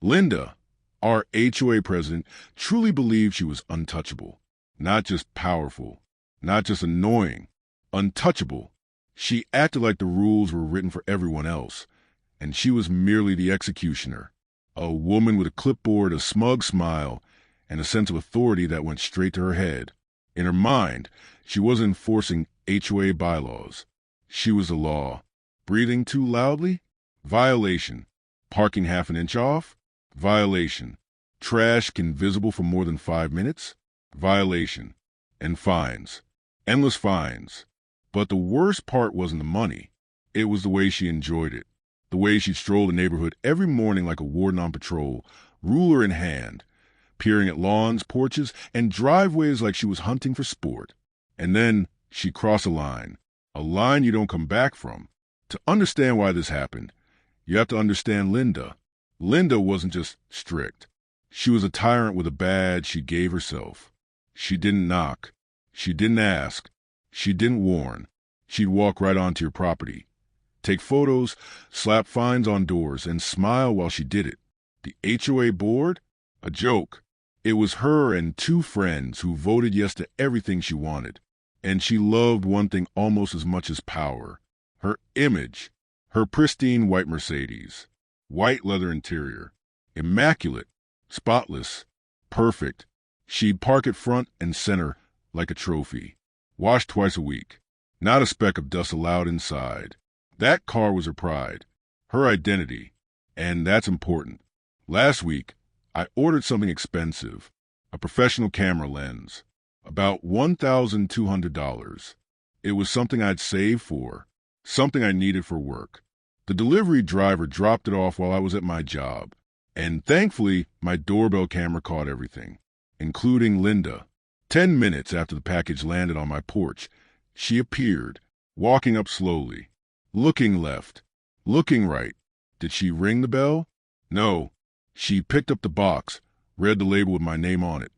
Linda, our HOA president, truly believed she was untouchable. Not just powerful, not just annoying, untouchable. She acted like the rules were written for everyone else, and she was merely the executioner. A woman with a clipboard, a smug smile, and a sense of authority that went straight to her head. In her mind, she wasn't enforcing HOA bylaws. She was the law. Breathing too loudly? Violation. Parking half an inch off? Violation. Trash invisible for more than 5 minutes? Violation. And fines. Endless fines. But the worst part wasn't the money. It was the way she enjoyed it. The way she'd stroll the neighborhood every morning like a warden on patrol, ruler in hand, peering at lawns, porches, and driveways like she was hunting for sport. And then she'd cross a line you don't come back from. To understand why this happened, you have to understand Linda. Linda wasn't just strict. She was a tyrant with a badge she gave herself. She didn't knock. She didn't ask. She didn't warn. She'd walk right onto your property, take photos, slap fines on doors, and smile while she did it. The HOA board? A joke. It was her and 2 friends who voted yes to everything she wanted. And she loved one thing almost as much as power. Her image. Her pristine white Mercedes. White leather interior. Immaculate. Spotless. Perfect. She'd park it front and center like a trophy. Washed twice a week. Not a speck of dust allowed inside. That car was her pride. Her identity. And that's important. Last week, I ordered something expensive. A professional camera lens. About $1,200. It was something I'd saved for. Something I needed for work. The delivery driver dropped it off while I was at my job. And thankfully, my doorbell camera caught everything, including Linda. 10 minutes after the package landed on my porch, she appeared, walking up slowly, looking left, looking right. Did she ring the bell? No. She picked up the box, read the label with my name on it,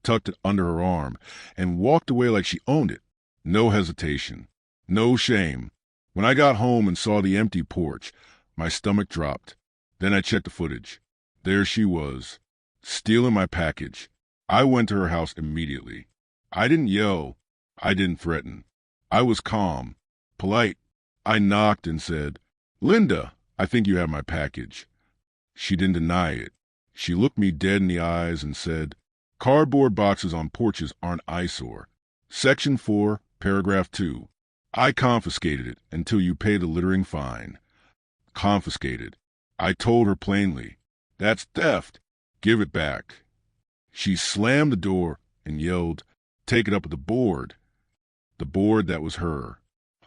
tucked it under her arm, and walked away like she owned it. No hesitation. No shame. When I got home and saw the empty porch, my stomach dropped. Then I checked the footage. There she was, stealing my package. I went to her house immediately. I didn't yell. I didn't threaten. I was calm, polite. I knocked and said, "Linda, I think you have my package." She didn't deny it. She looked me dead in the eyes and said, "Cardboard boxes on porches are an eyesore. Section 4, paragraph 2. I confiscated it until you pay the littering fine." Confiscated. I told her plainly, "That's theft. Give it back." She slammed the door and yelled, "Take it up with the board." The board that was her.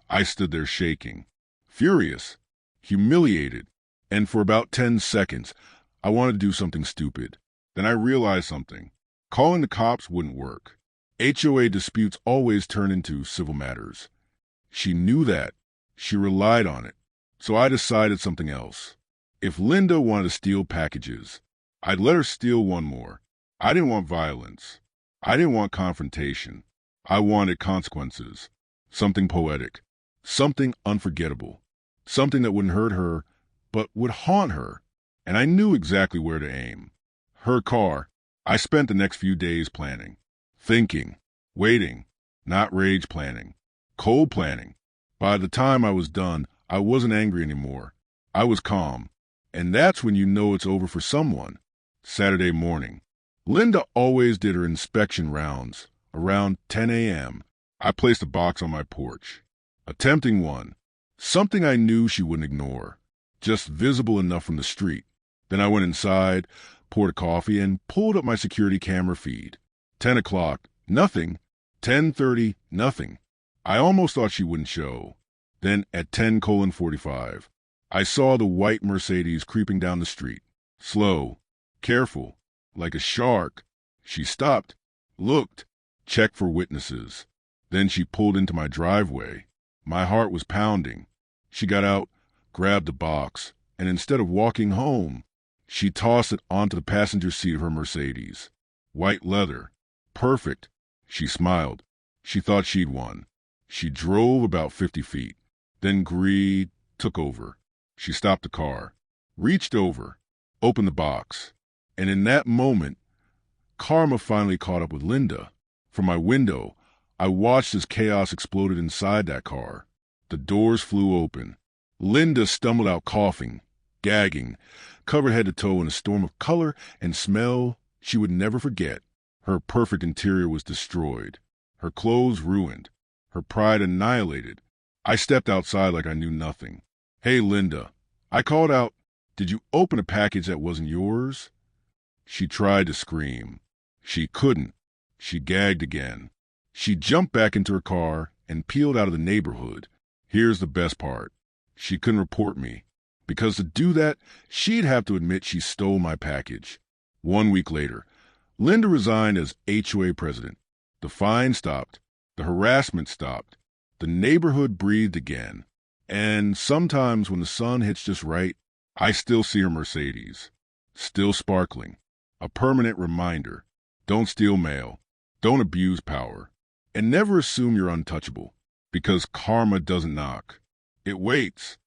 I stood there shaking, furious, humiliated, and for about 10 seconds, I wanted to do something stupid. Then I realized something. Calling the cops wouldn't work. HOA disputes always turn into civil matters. She knew that. She relied on it. So I decided something else. If Linda wanted to steal packages, I'd let her steal one more. I didn't want violence. I didn't want confrontation. I wanted consequences. Something poetic. Something unforgettable. Something that wouldn't hurt her, but would haunt her. And I knew exactly where to aim. Her car. I spent the next few days planning. Thinking. Waiting. Not rage planning. Cold planning. By the time I was done, I wasn't angry anymore. I was calm. And that's when you know it's over for someone. Saturday morning. Linda always did her inspection rounds. Around 10 a.m., I placed a box on my porch. A tempting one. Something I knew she wouldn't ignore. Just visible enough from the street. Then I went inside, poured a coffee, and pulled up my security camera feed. 10 o'clock. Nothing. 10:30. Nothing. I almost thought she wouldn't show. Then at 10:45, I saw the white Mercedes creeping down the street. Slow. Careful. Like a shark. She stopped. Looked. Checked for witnesses. Then she pulled into my driveway. My heart was pounding. She got out, grabbed the box, and instead of walking home, she tossed it onto the passenger seat of her Mercedes. White leather. Perfect. She smiled. She thought she'd won. She drove about 50 feet. Then greed took over. She stopped the car, reached over, opened the box. And in that moment, karma finally caught up with Linda. From my window, I watched as chaos exploded inside that car. The doors flew open. Linda stumbled out coughing, gagging, covered head to toe in a storm of color and smell she would never forget. Her perfect interior was destroyed, her clothes ruined, her pride annihilated. I stepped outside like I knew nothing. "Hey, Linda," I called out. "Did you open a package that wasn't yours?" She tried to scream. She couldn't. She gagged again. She jumped back into her car and peeled out of the neighborhood. Here's the best part. She couldn't report me, because to do that, she'd have to admit she stole my package. 1 week later, Linda resigned as HOA president. The fine stopped. The harassment stopped. The neighborhood breathed again. And sometimes when the sun hits just right, I still see her Mercedes, still sparkling. A permanent reminder. Don't steal mail. Don't abuse power. And never assume you're untouchable, because karma doesn't knock. It waits.